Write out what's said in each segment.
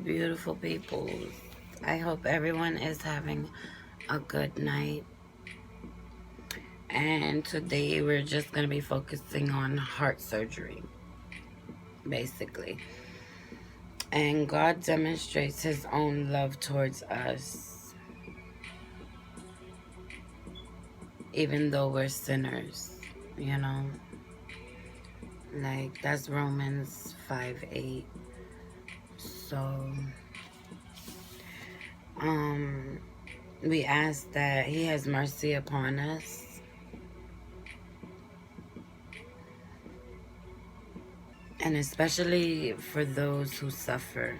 beautiful people. I hope everyone is having a good night. And today we're just going to be focusing on heart surgery, basically. And God demonstrates his own love towards us, even though we're sinners, you know. Like, that's Romans 5:8. So, we ask that he has mercy upon us. And especially for those who suffer.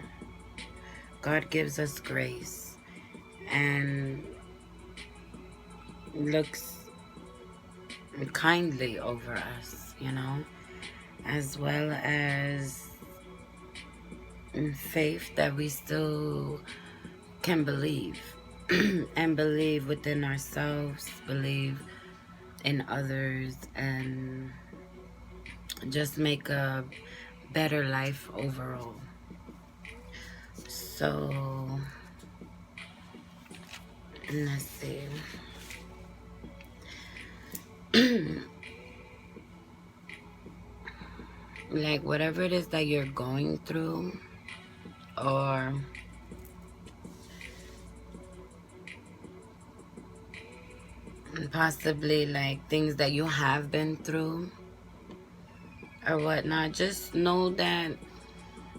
God gives us grace and looks kindly over us, you know, as well as faith that we still can believe and believe within ourselves, believe in others, and just make a better life overall. So let's see. Like, whatever it is that you're going through, or possibly like things that you have been through or whatnot, just know that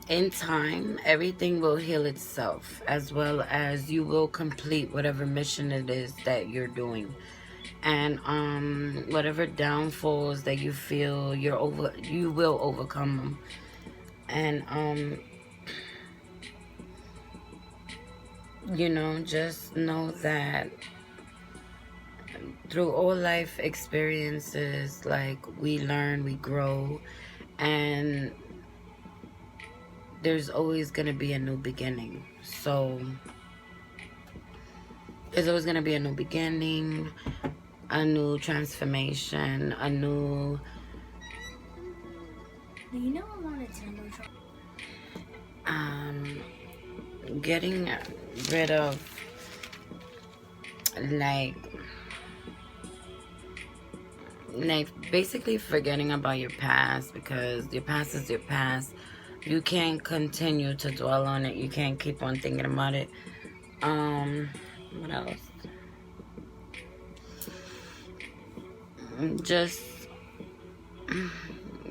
in time everything will heal itself, as well as you will complete whatever mission it is that you're doing. And whatever downfalls that you feel, you will overcome them. And you know, just know that through all life experiences, like, we learn, we grow, and there's always gonna be a new beginning. So there's always gonna be a new beginning, a new transformation, a new getting rid of, like basically forgetting about your past, because your past is your past. You can't continue to dwell on it. You can't keep on thinking about it. What else? Just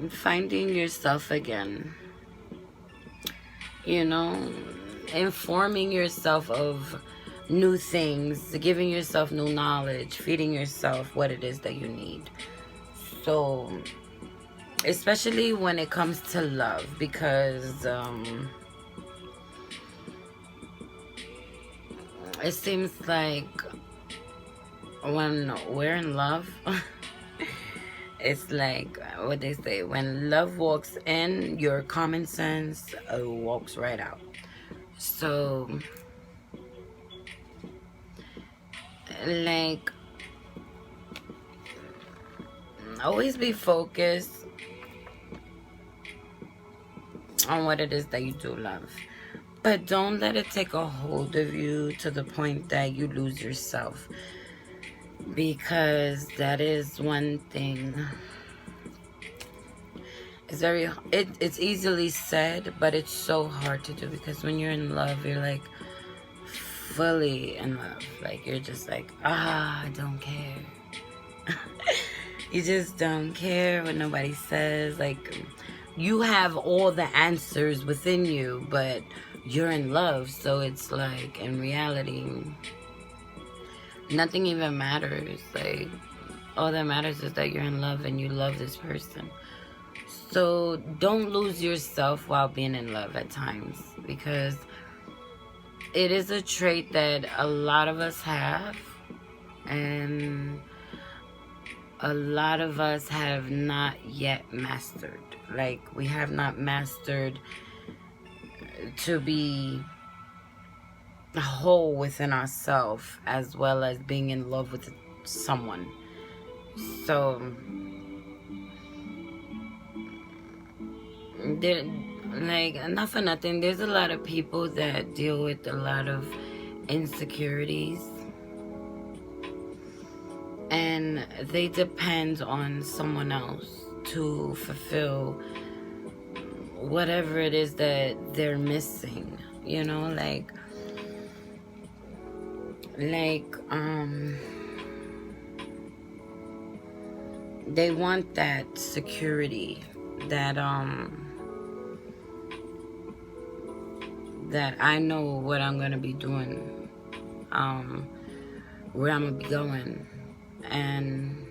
finding yourself again. You know, informing yourself of new things, giving yourself new knowledge, feeding yourself what it is that you need. So, especially when it comes to love, because it seems like when we're in love, it's like what they say, when love walks in, your common sense walks right out. So, like, always be focused on what it is that you do love, but don't let it take a hold of you to the point that you lose yourself, because that is one thing. It's easily said, but it's so hard to do, because when you're in love, you're like fully in love. Like, you're just like, I don't care. You just don't care what nobody says. Like, you have all the answers within you, but you're in love. So it's like, in reality, nothing even matters. Like, all that matters is that you're in love and you love this person. So don't lose yourself while being in love at times, because it is a trait that a lot of us have, and a lot of us have not yet mastered. Like, we have not mastered to be whole within ourselves, as well as being in love with someone. So like, not for nothing, there's a lot of people that deal with a lot of insecurities, and they depend on someone else to fulfill whatever it is that they're missing, you know, like they want that security, that that I know what I'm gonna be doing, where I'm gonna be going, and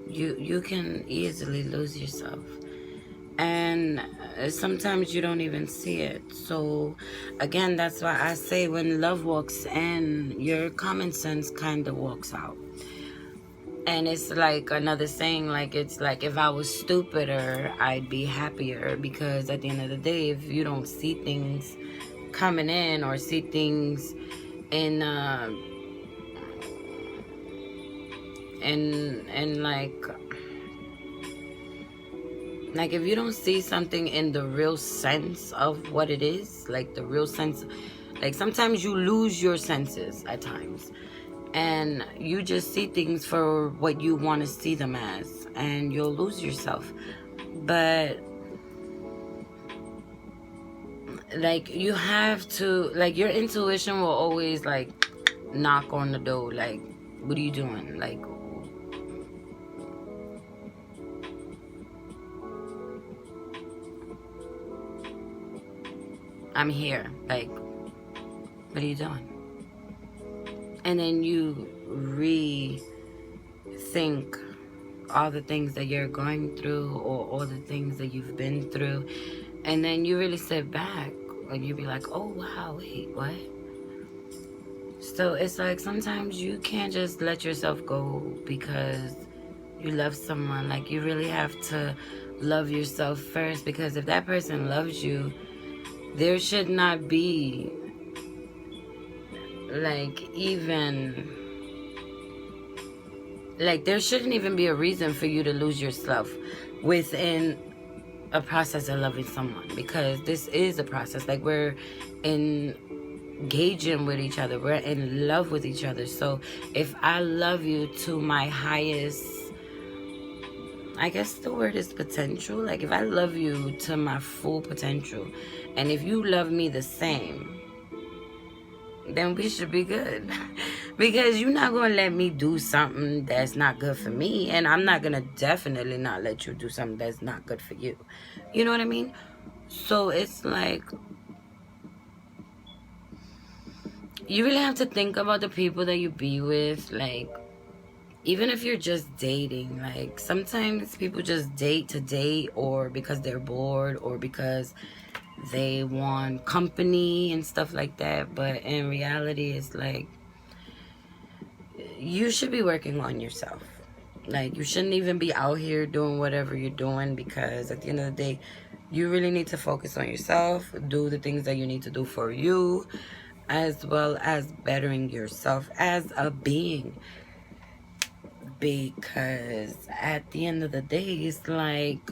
you can easily lose yourself, and sometimes you don't even see it. So again, that's why I say when love walks in, your common sense kind of walks out. And it's like another saying, like, it's like, if I was stupider, I'd be happier. Because at the end of the day, if you don't see things coming in, or see things in like if you don't see something in the real sense of what it is, like the real sense, like sometimes you lose your senses at times, and you just see things for what you want to see them as, and you'll lose yourself. But like, you have to, like, your intuition will always like knock on the door, like, what are you doing? Like, I'm here, like, what are you doing? And then you rethink all the things that you're going through, or all the things that you've been through, and then you really sit back and you be like, oh wow, wait, what? So it's like, sometimes you can't just let yourself go because you love someone. Like, you really have to love yourself first, because if that person loves you, there should not be there shouldn't even be a reason for you to lose yourself within a process of loving someone, because this is a process. Like, we're engaging with each other, we're in love with each other. So if I love you to my highest, I guess the word is potential, like if I love you to my full potential, and if you love me the same, then we should be good. Because you're not going to let me do something that's not good for me, and I'm not going to definitely not let you do something that's not good for you. You know what I mean? So it's like, you really have to think about the people that you be with. Like, even if you're just dating, like, sometimes people just date to date, or because they're bored, or because they want company and stuff like that. But in reality, it's like, you should be working on yourself. Like, you shouldn't even be out here doing whatever you're doing, because at the end of the day, you really need to focus on yourself, do the things that you need to do for you, as well as bettering yourself as a being. Because at the end of the day, it's like,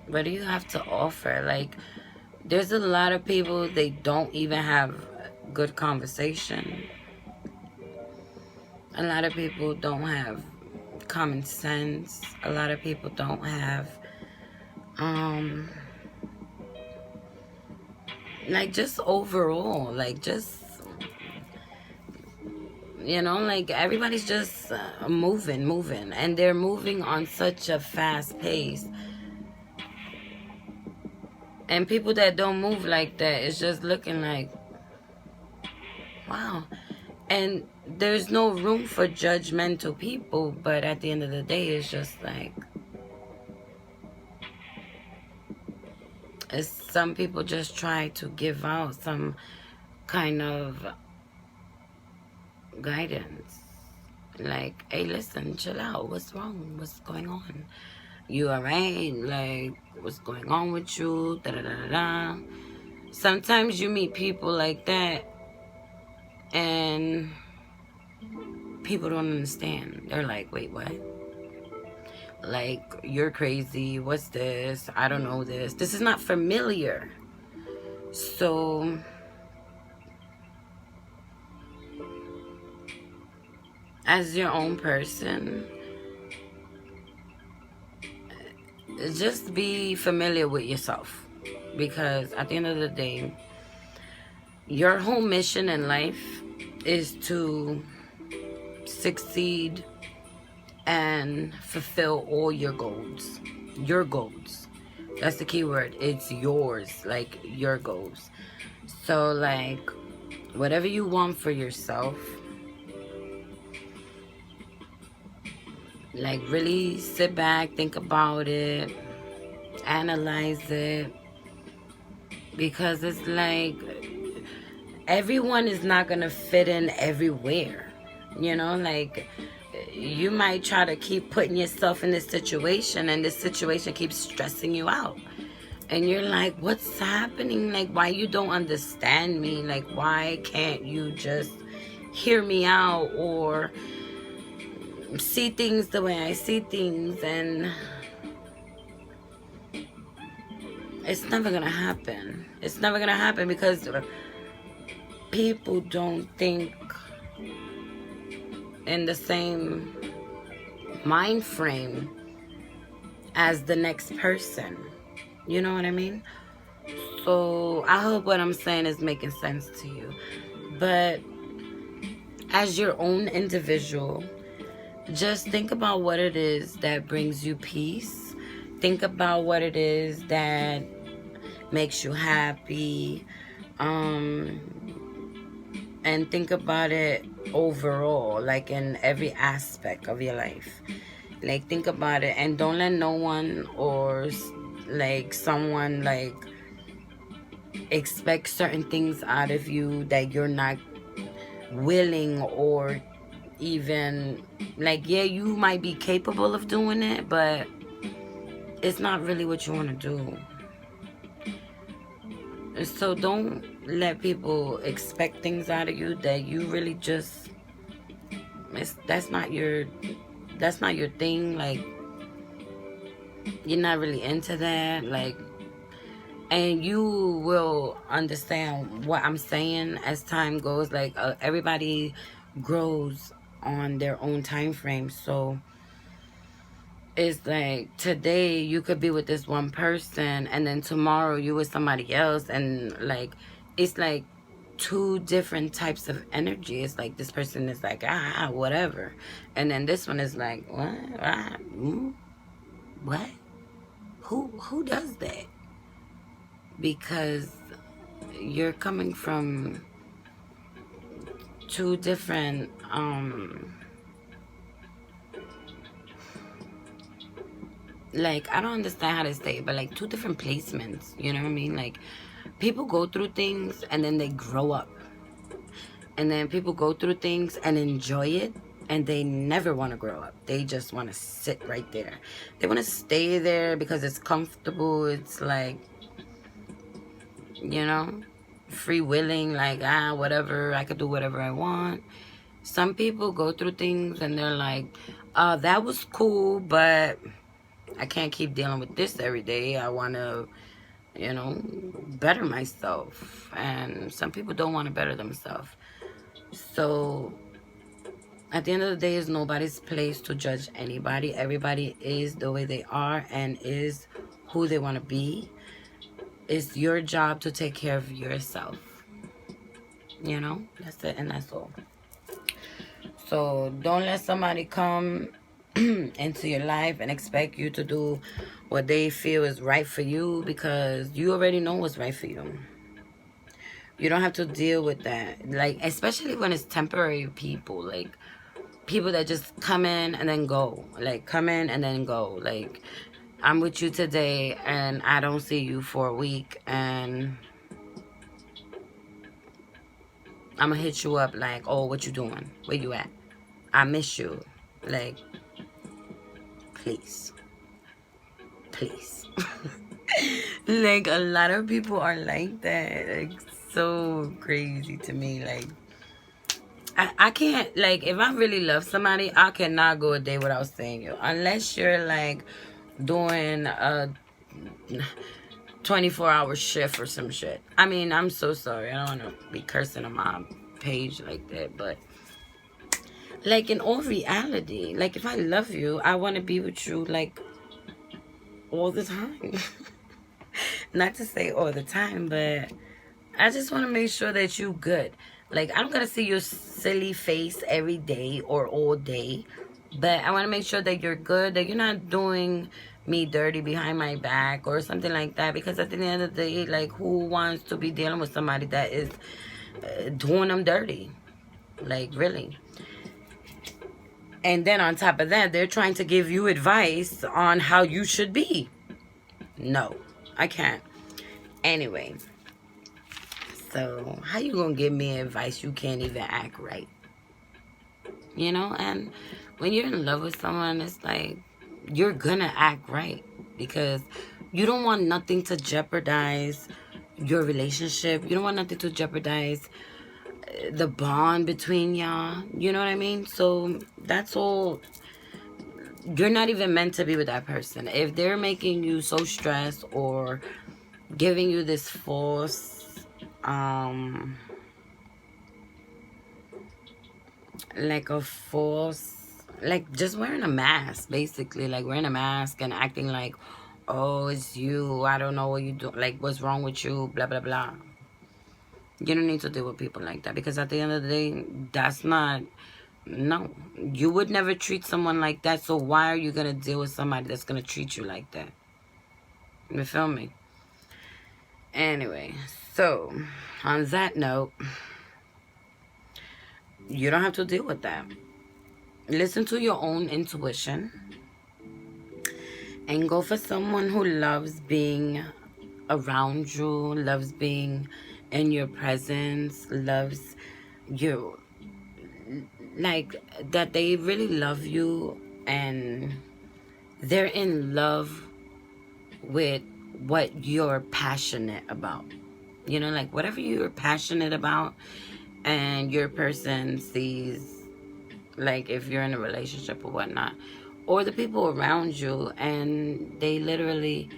what do you have to offer? Like, there's a lot of people, they don't even have good conversation. A lot of people don't have common sense. A lot of people don't have like, just overall, like, just, you know, like, everybody's just moving, and they're moving on such a fast pace. And people that don't move like that, it's just looking like, wow. And there's no room for judgmental people, but at the end of the day, it's just like, some people just try to give out some kind of guidance. Like, hey, listen, chill out. What's wrong? What's going on? You alright? Like, what's going on with you? Da da da da da. Sometimes you meet people like that, and people don't understand. They're like, wait, what? Like, you're crazy, what's this, I don't know this, this is not familiar. So as your own person, just be familiar with yourself, because at the end of the day, your whole mission in life is to succeed and fulfill all your goals. Your goals. That's the key word. It's yours, like your goals. So, like, whatever you want for yourself, like, really sit back, think about it, analyze it, because it's like everyone is not gonna fit in everywhere, you know. Like, you might try to keep putting yourself in this situation, and this situation keeps stressing you out, and you're like, what's happening? Like, why you don't understand me? Like, why can't you just hear me out or see things the way I see things? And it's never gonna happen. It's never gonna happen, because people don't think in the same mind frame as the next person. You know what I mean? So I hope what I'm saying is making sense to you. But as your own individual, just think about what it is that brings you peace. Think about what it is that makes you happy. And think about it overall, like in every aspect of your life. Like, think about it, and don't let no one or like someone like expect certain things out of you that you're not willing, or even, like, yeah, you might be capable of doing it, but it's not really what you want to do. So don't let people expect things out of you that you really just, that's not your thing. Like, you're not really into that. Like, and you will understand what I'm saying as time goes. Like, everybody grows on their own time frame. So it's like, today you could be with this one person, and then tomorrow you with somebody else, and like, it's like two different types of energy. It's like, this person is like, whatever, and then this one is like, what? What? Who does that? Because you're coming from two different like, I don't understand how to say it, but like two different placements, you know what I mean? Like, people go through things and then they grow up, and then people go through things and enjoy it, and they never want to grow up. They just want to sit right there. They want to stay there because it's comfortable. It's like, you know, free willing, like, whatever, I could do whatever I want. Some people go through things and they're like, that was cool, but I can't keep dealing with this every day. I want to, you know, better myself. And some people don't want to better themselves. So at the end of the day, it's nobody's place to judge anybody. Everybody is the way they are and is who they want to be. It's your job to take care of yourself. You know, that's it, and that's all. So don't let somebody come into your life and expect you to do what they feel is right for you, because you already know what's right for you. You don't have to deal with that. Like, especially when it's temporary people, like people that just come in and then go. Like, come in and then go. Like, I'm with you today and I don't see you for a week, and I'm gonna hit you up like, oh, what you doing? Where you at? I miss you. Like, please. Please. Like, a lot of people are like that. Like, so crazy to me. Like, I can't, like, if I really love somebody, I cannot go a day without seeing you. Unless you're, like, doing a 24-hour shift or some shit. I mean, I'm so sorry. I don't want to be cursing on my page like that. But, like, in all reality, like, if I love you, I want to be with you, like, all the time. Not to say all the time, but I just want to make sure that you good. Like, I'm going to see your silly face every day or all day. But I want to make sure that you're good, that you're not doing me dirty behind my back or something like that. Because at the end of the day, like, who wants to be dealing with somebody that is doing them dirty? Like, really? And then on top of that, they're trying to give you advice on how you should be. No, I can't. Anyway. So, how you gonna give me advice you can't even act right? You know, and when you're in love with someone, it's like, you're gonna act right. Because you don't want nothing to jeopardize your relationship. You don't want nothing to jeopardize the bond between y'all. You know what I mean? So, that's all. You're not even meant to be with that person. If they're making you so stressed or giving you this false like a false, like just wearing a mask, basically, like wearing a mask and acting like, oh, it's you, I don't know what you do, like what's wrong with you, blah blah blah. You don't need to deal with people like that, because at the end of the day, that's not, no, you would never treat someone like that. So why are you gonna deal with somebody that's gonna treat you like that? You feel me? Anyway, so on that note, you don't have to deal with that. Listen to your own intuition and go for someone who loves being around you, loves being in your presence, loves you, like that they really love you and they're in love with what you're passionate about. You know, like whatever you're passionate about and your person sees, like if you're in a relationship or whatnot, or the people around you, and they literally,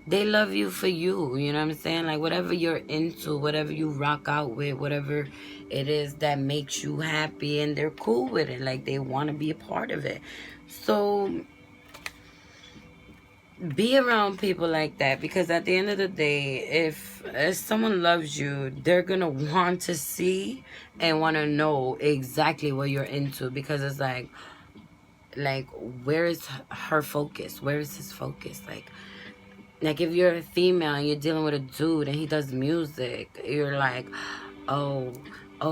they love you for you. You know what I'm saying? Like whatever you're into, whatever you rock out with, whatever it is that makes you happy, and they're cool with it. Like they want to be a part of it. So be around people like that, because at the end of the day, if someone loves you, they're gonna want to see and want to know exactly what you're into, because it's like where is her focus, where is his focus? Like if you're a female and you're dealing with a dude and he does music, you're like, oh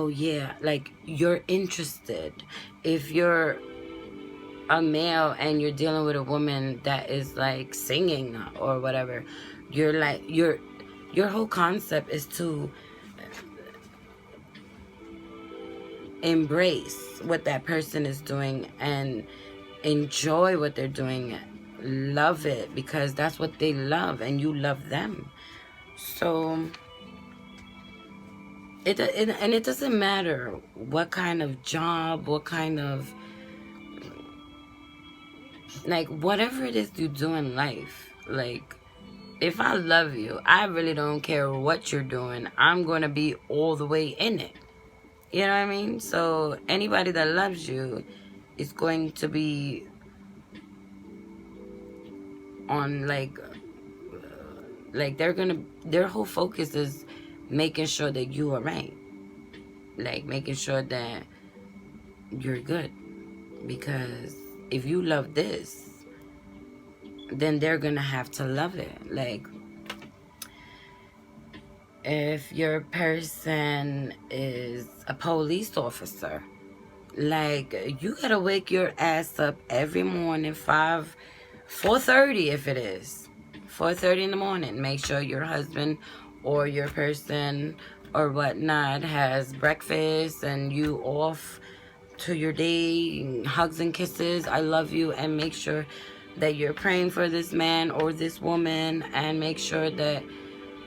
yeah, like you're interested. If you're a male and you're dealing with a woman that is like singing or whatever, you're like, your whole concept is to embrace what that person is doing and enjoy what they're doing, love it, because that's what they love and you love them. So it doesn't matter what kind of job, what kind of, like whatever it is you do in life, like if I love you, I really don't care what you're doing. I'm gonna be all the way in it. You know what I mean? So anybody that loves you is going to be on like their whole focus is making sure that you are right, like making sure that you're good, because if you love this, then they're gonna have to love it. Like if your person is a police officer, like you gotta wake your ass up every morning, 4:30 if it is 4:30 in the morning. Make sure your husband or your person or whatnot has breakfast and you off to your day, hugs and kisses, I love you, and make sure that you're praying for this man or this woman, and make sure that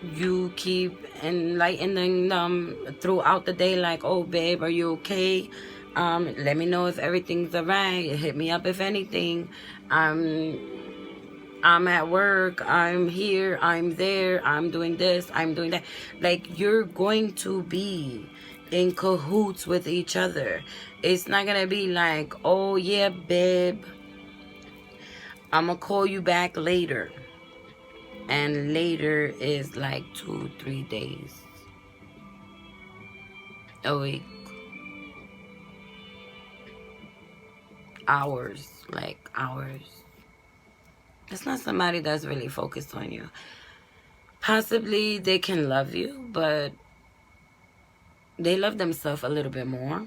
you keep enlightening them throughout the day, like, oh babe, are you okay? Let me know if everything's alright. Hit me up if anything. I'm at work, I'm here, I'm there, I'm doing this, I'm doing that. Like, you're going to be in cahoots with each other. It's not gonna be like, oh yeah babe, I'm gonna call you back later. And later is like 2-3 days, a week, hours, like hours. It's not somebody that's really focused on you. Possibly they can love you, but they love themselves a little bit more.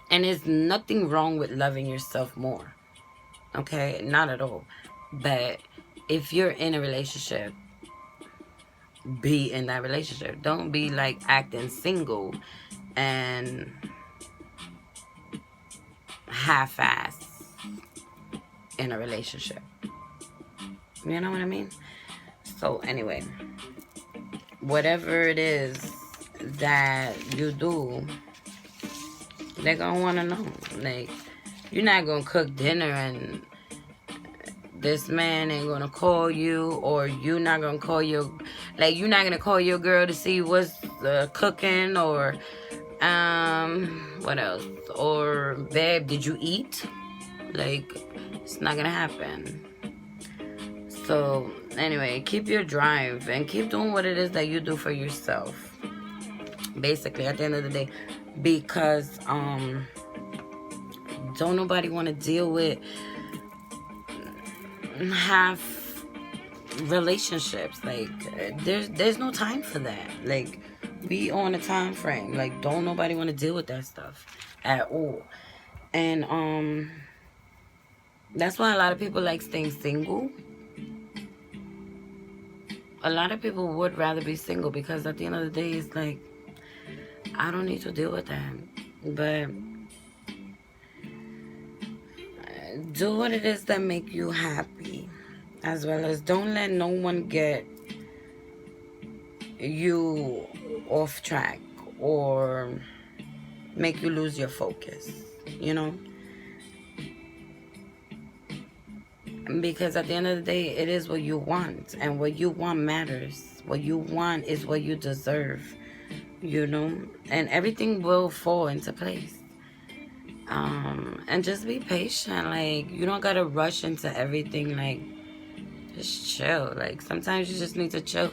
And there's nothing wrong with loving yourself more. Okay? Not at all. But if you're in a relationship, be in that relationship. Don't be like acting single and half-ass in a relationship. You know what I mean? So anyway, whatever it is that you do, they're gonna want to know. Like, you're not gonna cook dinner and this man ain't gonna call you, or you're not gonna call your, like, you're not gonna call your girl to see what's cooking, or what else, or babe, did you eat? Like, it's not gonna happen. So anyway, keep your drive and keep doing what it is that you do for yourself, basically, at the end of the day, because don't nobody want to deal with half relationships. Like, there's no time for that. Like, be on a time frame. Like, don't nobody want to deal with that stuff at all. And that's why a lot of people like staying single. A lot of people would rather be single, because at the end of the day, it's like, I don't need to deal with that. But do what it is that make you happy, as well as don't let no one get you off track or make you lose your focus, you know? Because at the end of the day, it is what you want, and what you want matters. What you want is what you deserve, you know? And everything will fall into place. And just be patient. Like, you don't gotta rush into everything. Like, just chill. Like, sometimes you just need to chill,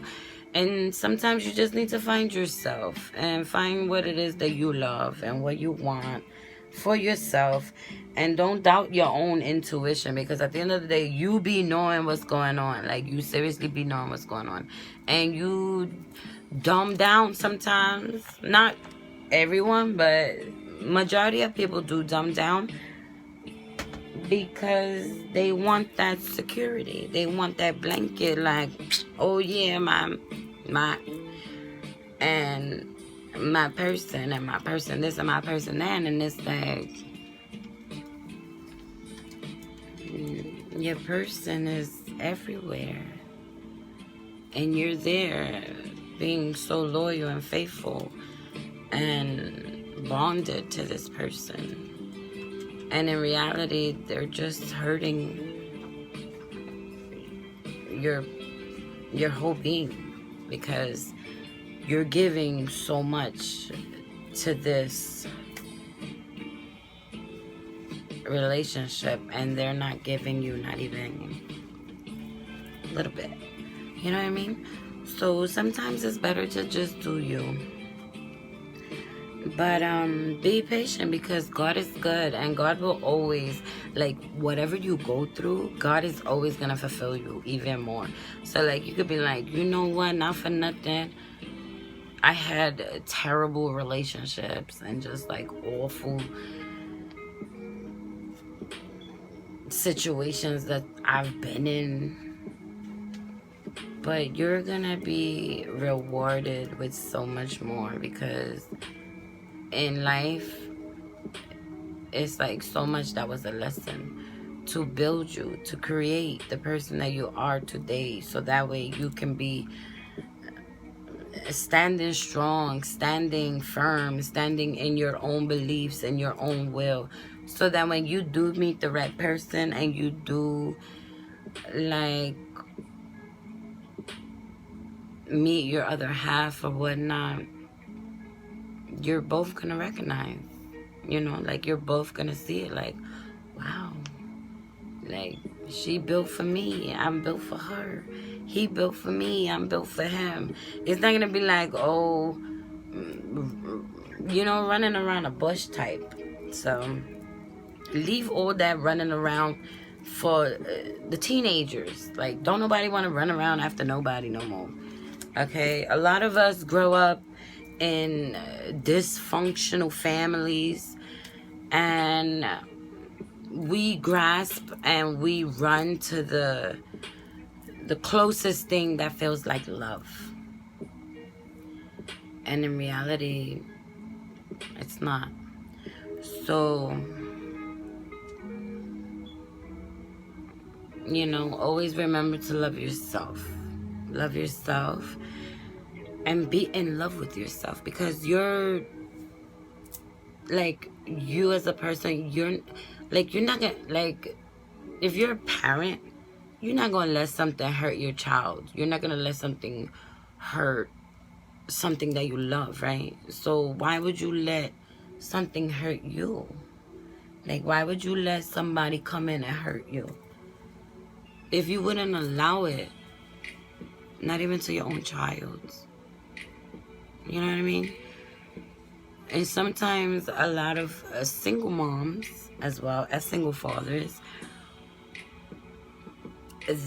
and sometimes you just need to find yourself and find what it is that you love and what you want for yourself. And don't doubt your own intuition, because at the end of the day, you be knowing what's going on. Like, you seriously be knowing what's going on, and you dumb down sometimes. Not everyone, but majority of people do dumb down, because they want that security. They want that blanket, like, oh yeah, my and my person, and my person this, and my person that. And it's like, your person is everywhere, and you're there being so loyal and faithful and bonded to this person. And in reality, they're just hurting your whole being, because you're giving so much to this relationship, and they're not giving you not even a little bit. You know what I mean? So sometimes it's better to just do you. But be patient, because God is good, and God will always, like, whatever you go through, God is always gonna fulfill you even more. So, like, you could be like, you know what, not for nothing, I had terrible relationships and just like awful situations that I've been in, but you're gonna be rewarded with so much more, because in life, it's like so much that was a lesson to build you, to create the person that you are today, so that way you can be standing strong, standing firm, standing in your own beliefs and your own will, so that when you do meet the right person and you do like meet your other half or whatnot, you're both gonna recognize, you know, like you're both gonna see it like, wow, like she built for me, I'm built for her. He built for me, I'm built for him. It's not gonna be like, oh, you know, running around a bush type. So leave all that running around for the teenagers. Like, don't nobody want to run around after nobody no more. Okay, a lot of us grow up in dysfunctional families, and we grasp and we run to the closest thing that feels like love. And in reality, it's not. So, you know, always remember to love yourself. Love yourself and be in love with yourself, because you're like, you as a person, you're not gonna, like, if you're a parent, you're not gonna let something hurt your child. You're not gonna let something hurt something that you love, right? So why would you let something hurt you? Like, why would you let somebody come in and hurt you if you wouldn't allow it? Not even to your own child. You know what I mean? And sometimes a lot of single moms, as well as single fathers,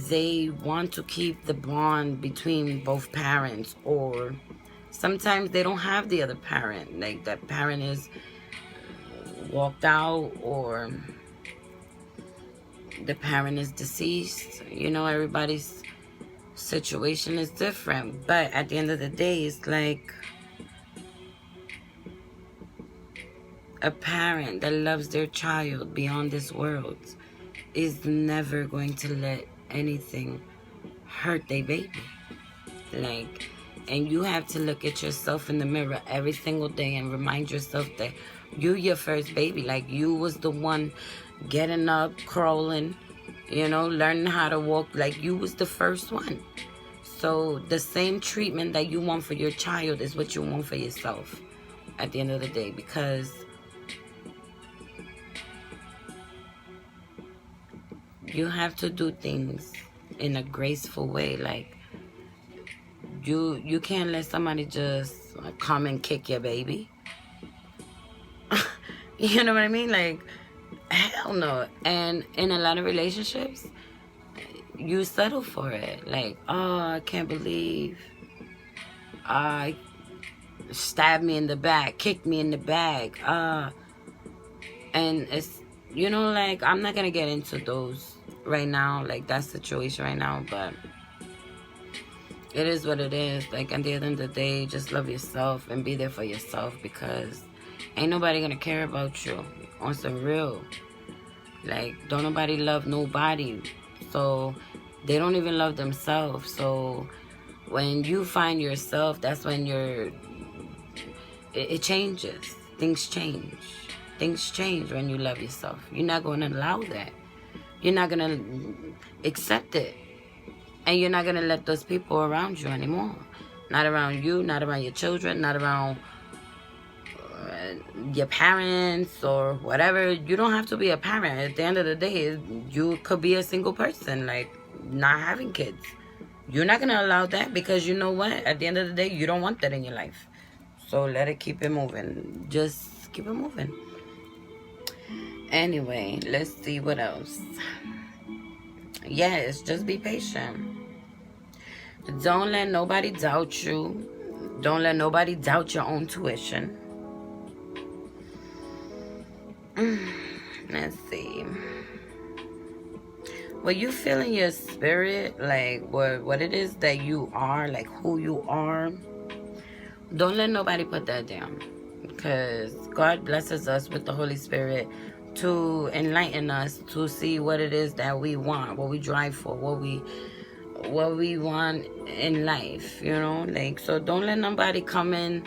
they want to keep the bond between both parents, or sometimes they don't have the other parent. Like, that parent is walked out, or the parent is deceased. You know, everybody's situation is different. But at the end of the day, it's like, a parent that loves their child beyond this world is never going to let anything hurt their baby. Like, and you have to look at yourself in the mirror every single day and remind yourself that you your first baby. Like, you was the one getting up, crawling, you know, learning how to walk. Like, you was the first one. So the same treatment that you want for your child is what you want for yourself at the end of the day, because you have to do things in a graceful way. Like, you can't let somebody just come and kick your baby. You know what I mean? Like, hell no. And in a lot of relationships, you settle for it. Like, oh, I can't believe stabbed me in the back, kicked me in the back. And it's, you know, like, I'm not gonna get into those right now, like that situation right now, but it is what it is. Like, at the end of the day, just love yourself and be there for yourself, because ain't nobody gonna care about you on some real. Like, don't nobody love nobody, so they don't even love themselves. So when you find yourself, that's when it changes. Things change when you love yourself. You're not going to allow that. You're not going to accept it. And you're not going to let those people around you anymore. Not around you, not around your children, not around your parents or whatever. You don't have to be a parent. At the end of the day, you could be a single person, like not having kids. You're not going to allow that, because you know what? At the end of the day, you don't want that in your life. So let it keep it moving. Just keep it moving. Anyway, let's see what else. Yes, just be patient. Don't let nobody doubt you. Don't let nobody doubt your own tuition. Let's see. What you feel in your spirit, like what it is that you are, like who you are, don't let nobody put that down. Because God blesses us with the Holy Spirit to enlighten us to see what it is that we want, what we drive for, what we want in life, you know? Like, so don't let nobody come in,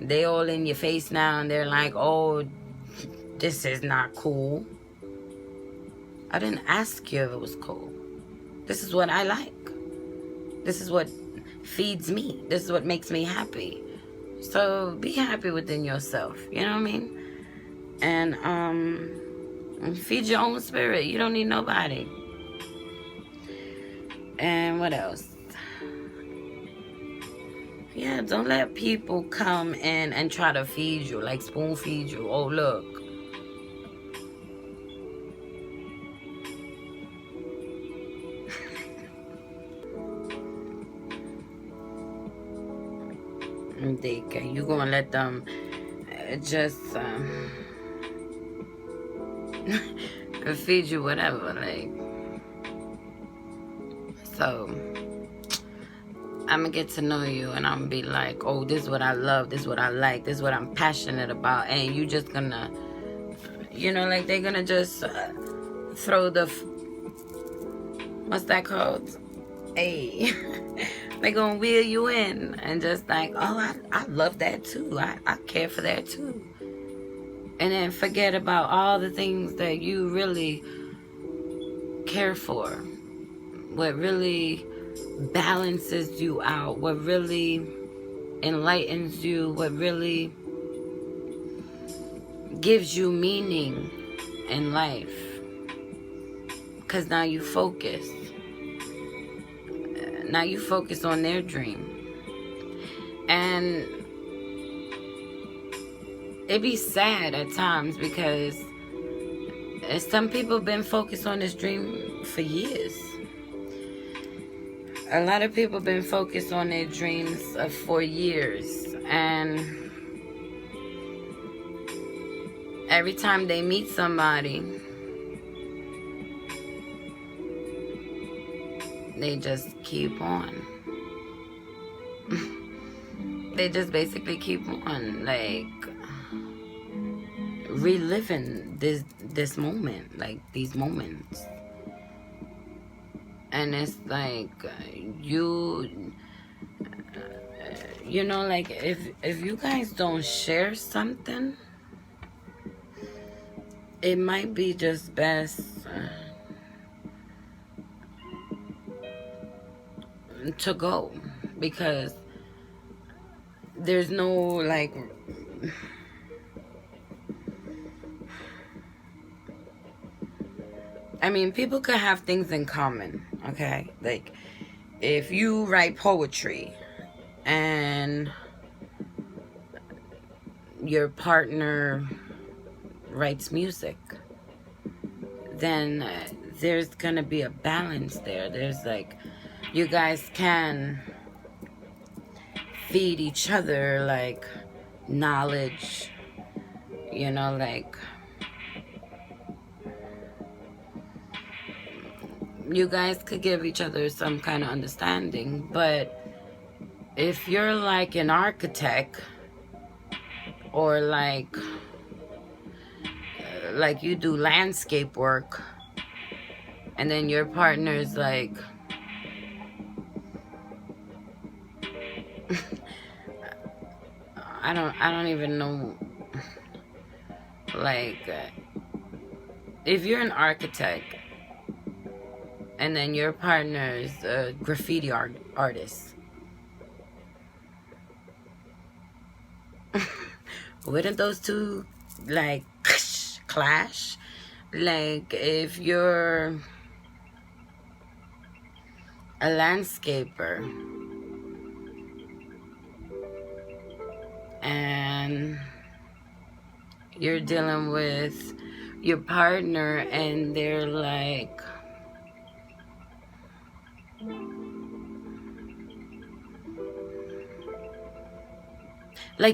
they all in your face now, and they're like, oh, this is not cool. I didn't ask you if it was cool. This is what I like. This is what feeds me. This is what makes me happy. So be happy within yourself, you know what I mean? And feed your own spirit. You don't need nobody. And what else? Yeah, don't let people come in and try to feed you, like spoon feed you. Oh, look. You gonna let them just feed you whatever, like. So I'm gonna get to know you, and I'm gonna be like, oh, this is what I love, this is what I like, this is what I'm passionate about, and you just gonna, you know, like, they're gonna just throw the, what's that called? Hey, they're gonna wheel you in, and just like, oh, I love that too, I care for that too. And then forget about all the things that you really care for, what really balances you out, what really enlightens you, what really gives you meaning in life. Because now you focus. Now you focus on their dream. And it be sad at times, because some people been focused on this dream for years. A lot of people been focused on their dreams for years, and every time they meet somebody, they just keep on. They just basically keep on, like, reliving this moment, like these moments. And it's like, you know, like, if you guys don't share something, it might be just best to go, because there's no, like, I mean, people could have things in common, okay? Like, if you write poetry and your partner writes music, then there's gonna be a balance there. There's, like, you guys can feed each other, like, knowledge, you know, like, you guys could give each other some kind of understanding. But if you're like an architect, or like you do landscape work, and then your partner's like I don't even know, like, if you're an architect and then your partner's a graffiti artist, wouldn't those two, like, clash? Like, if you're a landscaper and you're dealing with your partner, and they're like,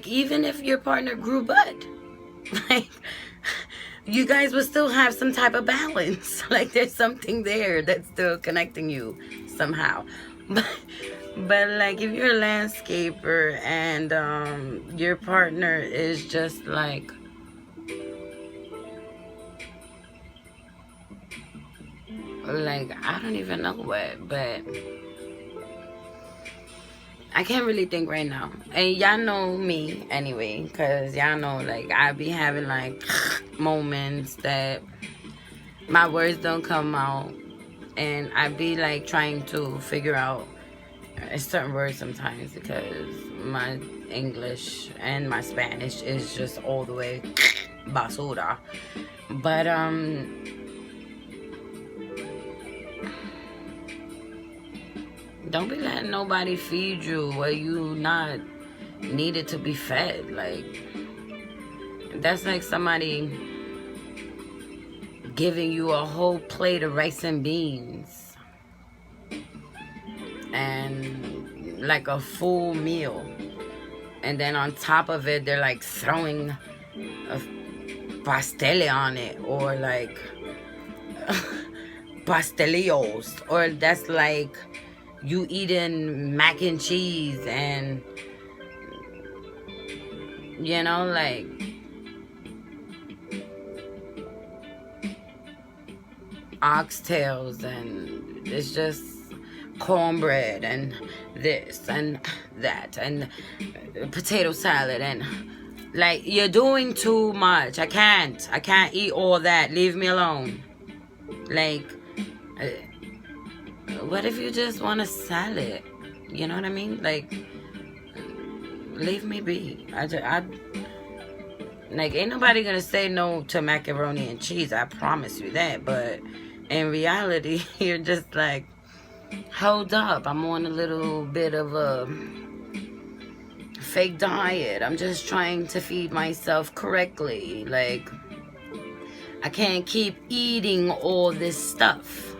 even if your partner grew bud, like, you guys will still have some type of balance. Like, there's something there that's still connecting you somehow. But like, if you're a landscaper and your partner is just like, I don't even know what, but I can't really think right now. And y'all know me anyway, because y'all know, like, I be having, like, moments that my words don't come out. And I be, like, trying to figure out certain words sometimes because my English and my Spanish is just all the way basura. But, don't be letting nobody feed you where you not needed to be fed. Like, that's like somebody giving you a whole plate of rice and beans and like a full meal, and then on top of it they're like throwing a pastele on it, or like pastelillos, or that's like you eating mac and cheese and, you know, like, oxtails, and it's just cornbread and this and that and potato salad, and like, you're doing too much. I can't eat all that. Leave me alone. Like, what if you just want a salad? You know what I mean? Like, leave me be. Like, ain't nobody gonna say no to macaroni and cheese. I promise you that. But in reality, you're just like, hold up, I'm on a little bit of a fake diet. I'm just trying to feed myself correctly. Like, I can't keep eating all this stuff.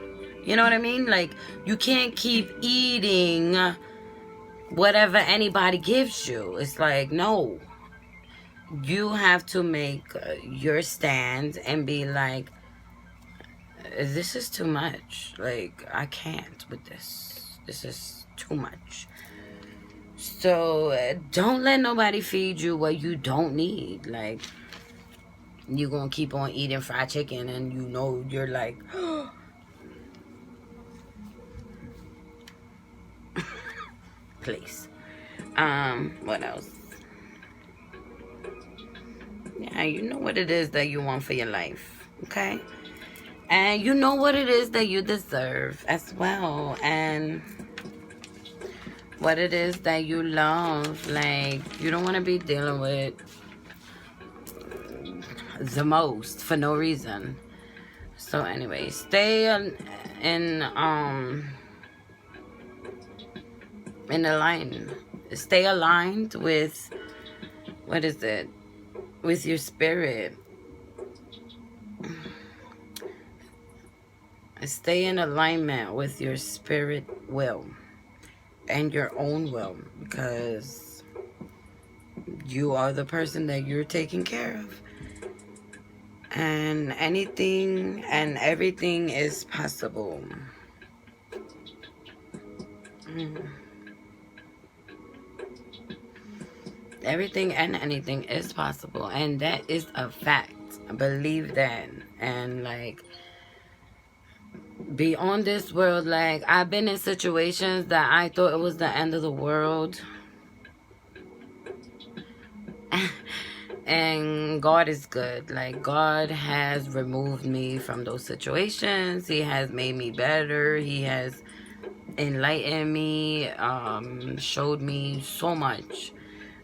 You know what I mean? Like, you can't keep eating whatever anybody gives you. It's like, no. You have to make your stand and be like, this is too much. Like, I can't with this. This is too much. So don't let nobody feed you what you don't need. Like, you gonna keep on eating fried chicken and you know you're like, please. What else? Yeah, you know what it is that you want for your life, okay? And you know what it is that you deserve as well, and what it is that you love. Like, you don't want to be dealing with the most for no reason. So anyway, stay in line. Stay aligned with, what is it, with your spirit. Stay in alignment with your spirit will and your own will, because you are the person that you're taking care of, and anything and everything is possible. Everything and anything is possible, and that is a fact. Believe that. And like, be on this world. Like, I've been in situations that I thought it was the end of the world, and God is good. Like, God has removed me from those situations. He has made me better. He has enlightened me, showed me so much,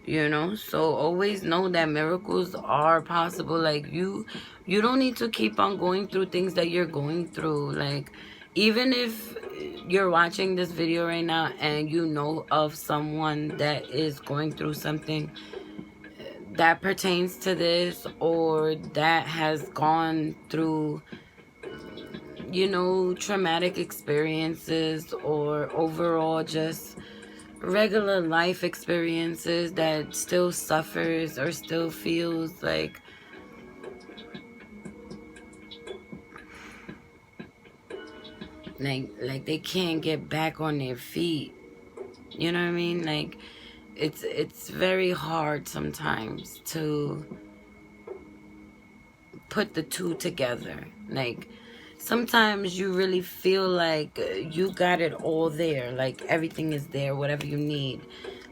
you know. So always know that miracles are possible. Like, you don't need to keep on going through things that you're going through. Like, even if you're watching this video right now and you know of someone that is going through something that pertains to this, or that has gone through, you know, traumatic experiences, or overall just regular life experiences, that still suffers or still feels like they can't get back on their feet. You know what I mean? Like, it's very hard sometimes to put the two together. Like, sometimes you really feel like you got it all there. Like everything is there, whatever you need.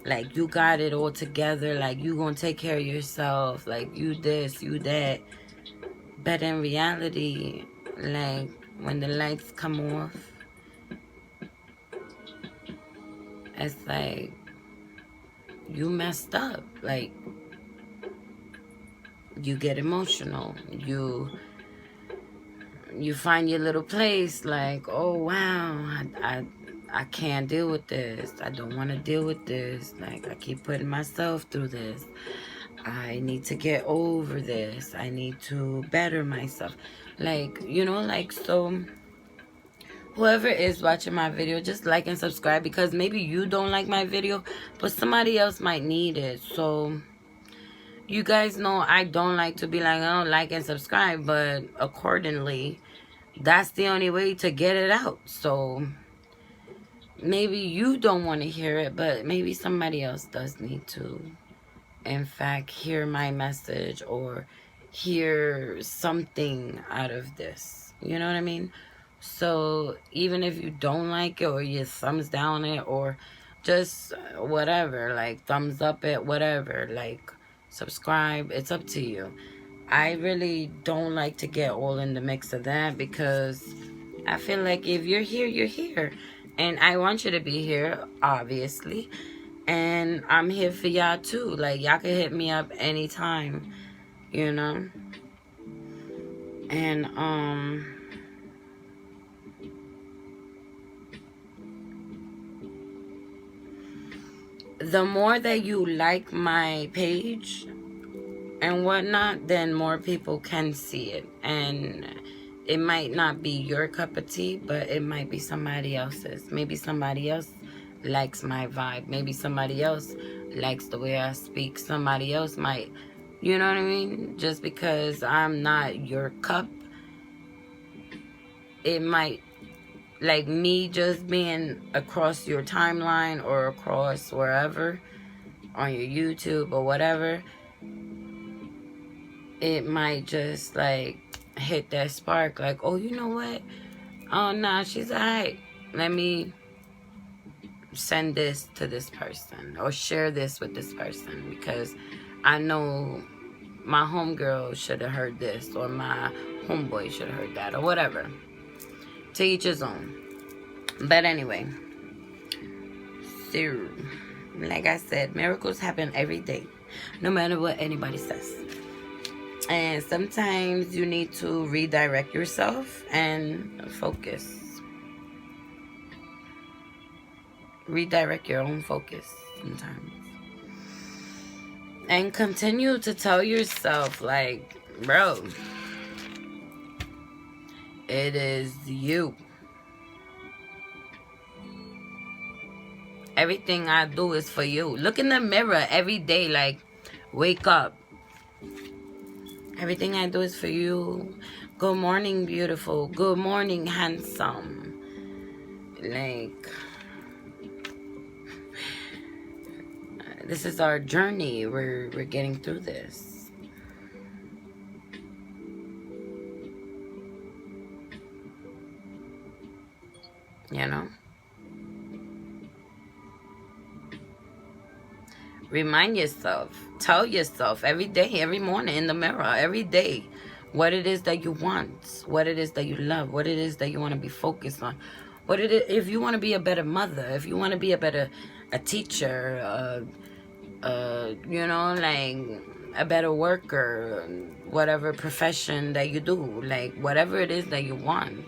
Like you got it all together. Like you gonna take care of yourself. Like you this, you that. But in reality, like when the lights come off, it's like you messed up. Like you get emotional. You find your little place. Like, oh wow, I can't deal with this. I don't want to deal with this. Like I keep putting myself through this. I need to get over this. I need to better myself. Like, you know, like, so whoever is watching my video, just like and subscribe, because maybe you don't like my video, but somebody else might need it. So you guys know I don't like to be like, oh, like and subscribe, but accordingly, that's the only way to get it out. So maybe you don't want to hear it, but maybe somebody else does need to, in fact, hear my message or hear something out of this. You know what I mean? So even if you don't like it, or you thumbs down it, or just whatever, like thumbs up it, whatever, like subscribe, it's up to you. I really don't like to get all in the mix of that, because I feel like if you're here, you're here. And I want you to be here, obviously. And I'm here for y'all too. Like, y'all can hit me up anytime, you know? And, the more that you like my page and whatnot, then more people can see it. And it might not be your cup of tea, but it might be somebody else's. Maybe somebody else likes my vibe. Maybe somebody else likes the way I speak. Somebody else might, you know what I mean? Just because I'm not your cup, it might, like me just being across your timeline or across wherever on your YouTube or whatever, it might just like hit that spark, like, oh, you know what, oh nah, she's alright, let me send this to this person or share this with this person, because I know my homegirl should have heard this, or my homeboy should have heard that, or whatever. To each his own. But anyway, so like I said, miracles happen every day, no matter what anybody says. And sometimes you need to redirect yourself and focus. Redirect your own focus sometimes. And continue to tell yourself, like, bro, it is you. Everything I do is for you. Look in the mirror every day, like, wake up. Everything I do is for you. Good morning, beautiful. Good morning, handsome. Like, this is our journey. We're getting through this. You know? Remind yourself, tell yourself every day, every morning in the mirror, every day, what it is that you want, what it is that you love, what it is that you want to be focused on, what it is, if you want to be a better mother, if you want to be a teacher, you know, like a better worker, whatever profession that you do, like whatever it is that you want,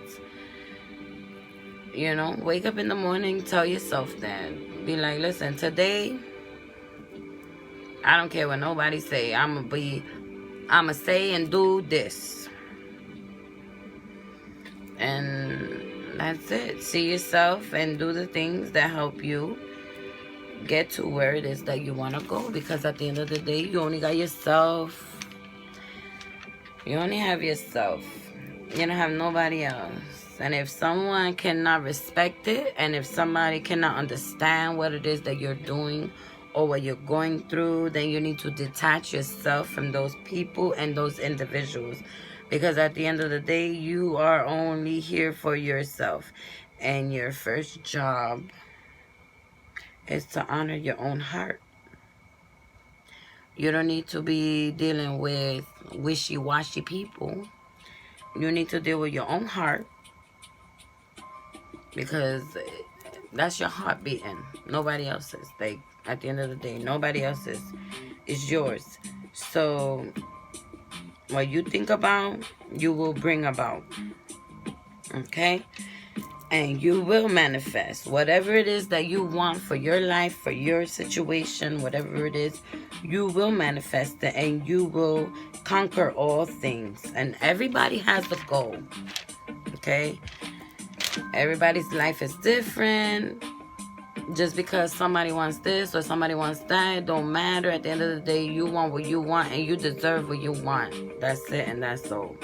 you know, wake up in the morning, tell yourself that, be like, listen, today, I don't care what nobody say. I'ma say and do this. And that's it. See yourself and do the things that help you get to where it is that you want to go. Because at the end of the day, you only got yourself. You only have yourself. You don't have nobody else. And if someone cannot respect it, and if somebody cannot understand what it is that you're doing or what you're going through, then you need to detach yourself from those people and those individuals, Because at the end of the day, you are only here for yourself. And your first job is to honor your own heart. You don't need to be dealing with wishy-washy people. You need to deal with your own heart. Because that's your heart beating. Nobody else's. Like, at the end of the day, nobody else's. It's yours. So, what you think about, you will bring about. Okay? And you will manifest whatever it is that you want for your life, for your situation, whatever it is, you will manifest it, and you will conquer all things. And everybody has a goal. Okay? Everybody's life is different. Just because somebody wants this or somebody wants that, don't matter. At the end of the day, you want what you want, and you deserve what you want. That's it, and that's all.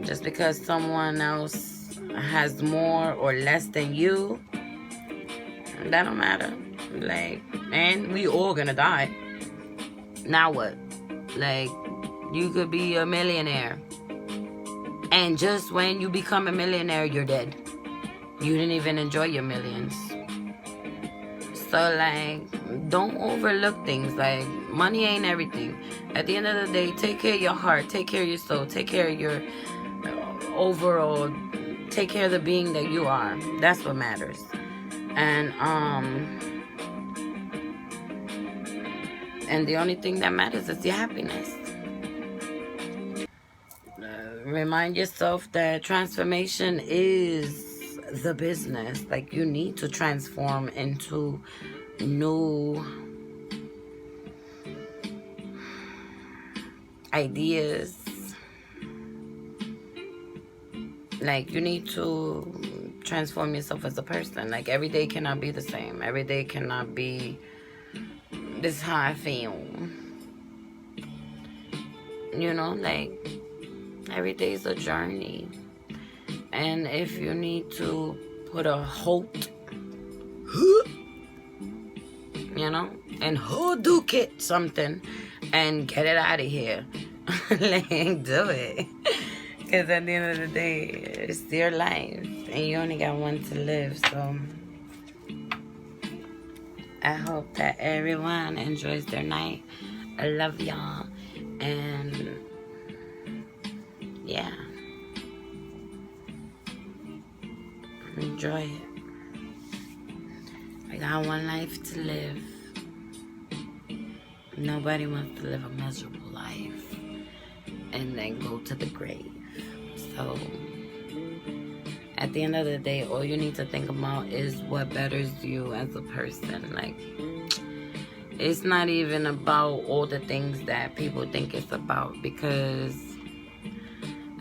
Just because someone else has more or less than you, that don't matter. Like, and we all gonna die. Now what? Like, you could be a millionaire, and just when you become a millionaire, you're dead. You didn't even enjoy your millions. So, like, don't overlook things. Like, money ain't everything. At the end of the day, take care of your heart, take care of your soul, take care of your overall, take care of the being that you are. That's what matters. And the only thing that matters is your happiness. Remind yourself that transformation is the business. Like, you need to transform into new ideas. Like, you need to transform yourself as a person. Like, every day cannot be the same. Every day cannot be, this is how I feel. You know, like, every day is a journey. And if you need to put a halt, you know, and Hadouken it something and get it out of here, like, do it. Because at the end of the day, it's your life, and you only got one to live. So I hope that everyone enjoys their night. I love y'all, and yeah, enjoy it. I got one life to live. Nobody wants to live a miserable life and then go to the grave. So at the end of the day, all you need to think about is what betters you as a person. Like, it's not even about all the things that people think it's about, because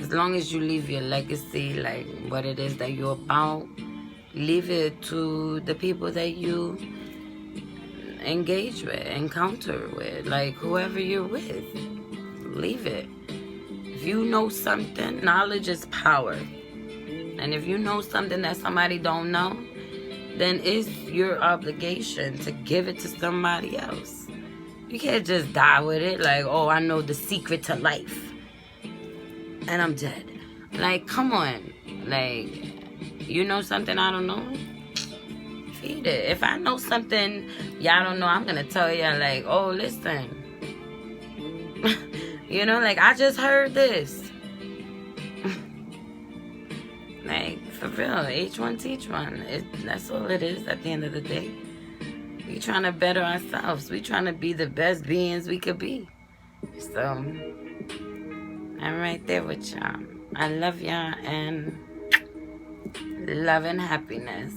as long as you leave your legacy, like what it is that you're about, leave it to the people that you engage with, encounter with, like whoever you're with. Leave it. If you know something, knowledge is power. And if you know something that somebody don't know, then it's your obligation to give it to somebody else. You can't just die with it like, oh, I know the secret to life and I'm dead. Like, come on. Like, you know something I don't know? Feed it. If I know something y'all don't know, I'm going to tell y'all, like, oh, listen. You know, like, I just heard this. Like, for real, each one teach one. That's all it is at the end of the day. We trying to better ourselves. We trying to be the best beings we could be. So, I'm right there with y'all. I love y'all, and love and happiness.